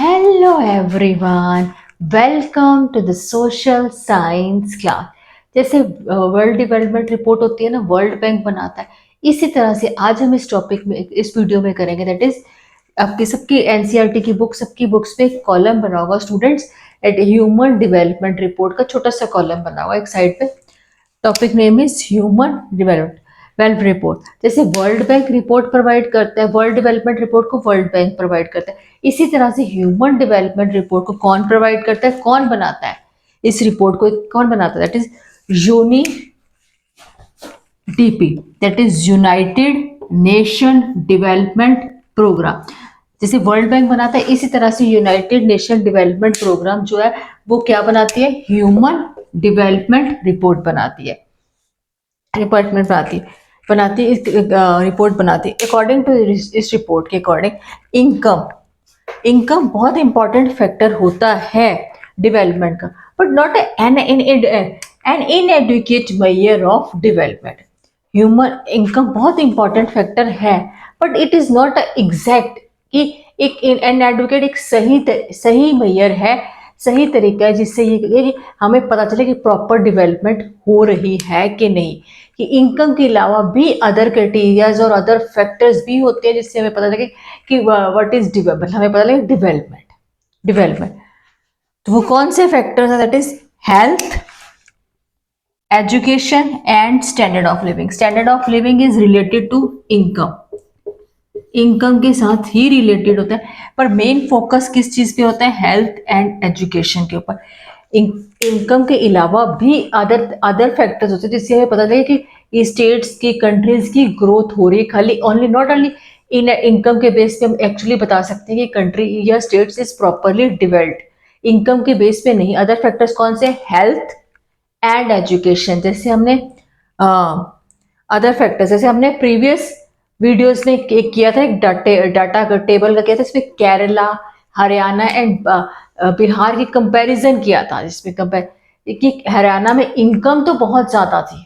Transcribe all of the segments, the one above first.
Hello everyone, welcome to the social science class. जैसे world development report होती है ना, वर्ल्ड बैंक बनाता है, इसी तरह से आज हम इस टॉपिक में इस वीडियो में करेंगे। दैट इज आपकी सबकी एनसीईआरटी की बुक, सबकी बुक्स में एक कॉलम बना होगा students, at human development report का छोटा सा कॉलम बना हुआ एक साइड पे। Topic name is human development report. जैसे वर्ल्ड बैंक रिपोर्ट प्रोवाइड करता है, वर्ल्ड डेवलपमेंट रिपोर्ट को वर्ल्ड बैंक प्रोवाइड करता है, इसी तरह से ह्यूमन डेवलपमेंट रिपोर्ट को कौन प्रोवाइड करता है, कौन बनाता है इस रिपोर्ट को, कौन बनाता है? That is UNDP, that is United Nation development Programme. जैसे वर्ल्ड बैंक बनाता है, इसी तरह से यूनाइटेड नेशन डेवलपमेंट प्रोग्राम जो है वो क्या बनाती है? ह्यूमन डेवलपमेंट रिपोर्ट बनाती है, डिपार्टमेंट बनाती है रिपोर्ट बनाती है। अकॉर्डिंग टू इस रिपोर्ट के अकॉर्डिंग इनकम इनकम बहुत इंपॉर्टेंट फैक्टर होता है डेवलपमेंट का, but not an inadequate measure of development. Human income बहुत इंपॉर्टेंट फैक्टर है, but it is not exact कि एक एन एडवोकेट एक सही मेजर है, सही तरीका है जिससे ये हमें पता चले कि प्रॉपर डेवलपमेंट हो रही है कि नहीं। कि इनकम के अलावा भी अदर क्राइटेरियाज और अदर फैक्टर्स भी होते हैं जिससे हमें पता लगे कि व्हाट इज डेवलपमेंट, हमें पता लगे डेवलपमेंट। तो वो कौन से फैक्टर्स हैं? That is health, education and standard of living. Standard of living is related to income के साथ ही रिलेटेड होता है, पर मेन फोकस किस चीज पे होता है? हेल्थ एंड एजुकेशन के ऊपर। इनकम के अलावा भी अदर फैक्टर्स होते हैं जिससे हमें पता लगे कि स्टेट्स की, कंट्रीज की ग्रोथ हो रही है। खाली only not only in income के बेस पे हम एक्चुअली बता सकते हैं कि कंट्री या states is properly developed, income के बेस पे नहीं। अदर फैक्टर्स कौन से? Health and education. जैसे हमने अदर फैक्टर्स, जैसे हमने प्रीवियस वीडियोस में एक किया था, एक डाटा का टेबल का किया था, इसमें केरला, हरियाणा एंड बिहार की कंपैरिजन किया था, जिसमें कंपेयर कि हरियाणा में इनकम तो बहुत ज्यादा थी,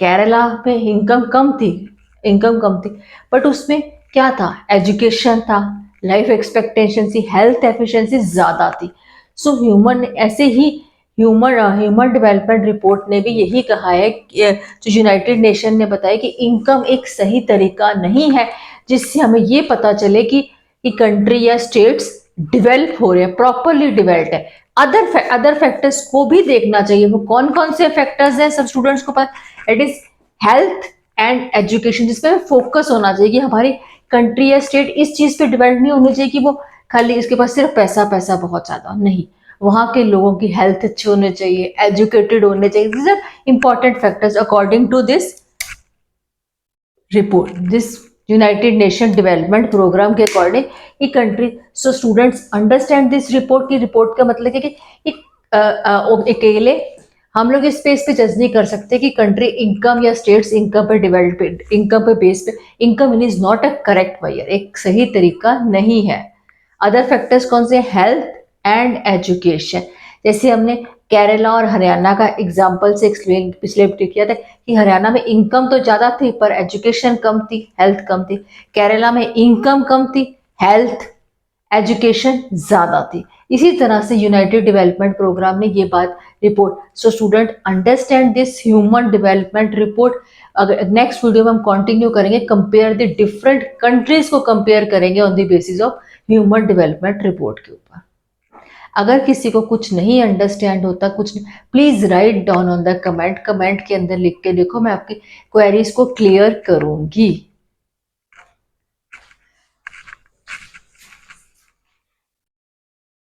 केरला में इनकम कम थी, बट उसमें क्या था? एजुकेशन था, लाइफ एक्सपेक्टेंसी, हेल्थ एफिशिएंसी ज्यादा थी। सो ह्यूमन ऐसे ही ह्यूमन डेवलपमेंट रिपोर्ट ने भी यही कहा है जो यूनाइटेड नेशन ने बताया कि इनकम एक सही तरीका नहीं है जिससे हमें ये पता चले कि कंट्री या स्टेट्स डेवलप हो रहे हैं, प्रॉपरली डेवलप्ड है। अदर फैक्टर्स को भी देखना चाहिए। वो कौन कौन से फैक्टर्स हैं सब स्टूडेंट्स को पता? It is health and education, जिसमें फोकस होना चाहिए कि हमारी कंट्री या स्टेट इस चीज पे डिपेंड नहीं होनी चाहिए कि वो खाली इसके पास सिर्फ पैसा पैसा बहुत ज्यादा नहीं, वहां के लोगों की हेल्थ अच्छी होनी चाहिए, एजुकेटेड होने चाहिए। This are important factors according to this report, this United Nation development programme के अकॉर्डिंग ये country. So students understand this report की रिपोर्ट का मतलब है कि अकेले हम लोग इस पे जज नहीं कर सकते कि कंट्री इनकम या स्टेट्स इनकम पे डेवलप्ड, इनकम पे बेस पे income is not a correct measure, एक सही तरीका नहीं है। अदर फैक्टर्स कौन से? Health and education. जैसे हमने केरला और हरियाणा का एग्जाम्पल से एक्सप्लेन पिछले किया था कि हरियाणा में इनकम तो ज्यादा थी पर एजुकेशन कम थी, हेल्थ कम थी। केरला में इनकम कम थी, हेल्थ एजुकेशन ज्यादा थी। इसी तरह से यूनाइटेड डेवलपमेंट प्रोग्राम ने ये बात report. So student understand this human development report. अगर नेक्स्ट वीडियो में हम कंटिन्यू करेंगे, कंपेयर द डिफरेंट कंट्रीज को कंपेयर करेंगे on the basis of human development report के ऊपर। अगर किसी को कुछ नहीं अंडरस्टैंड होता, कुछ नहीं, please write down on the comment के अंदर लिख के देखो, मैं आपकी क्वेरीज को क्लियर करूंगी।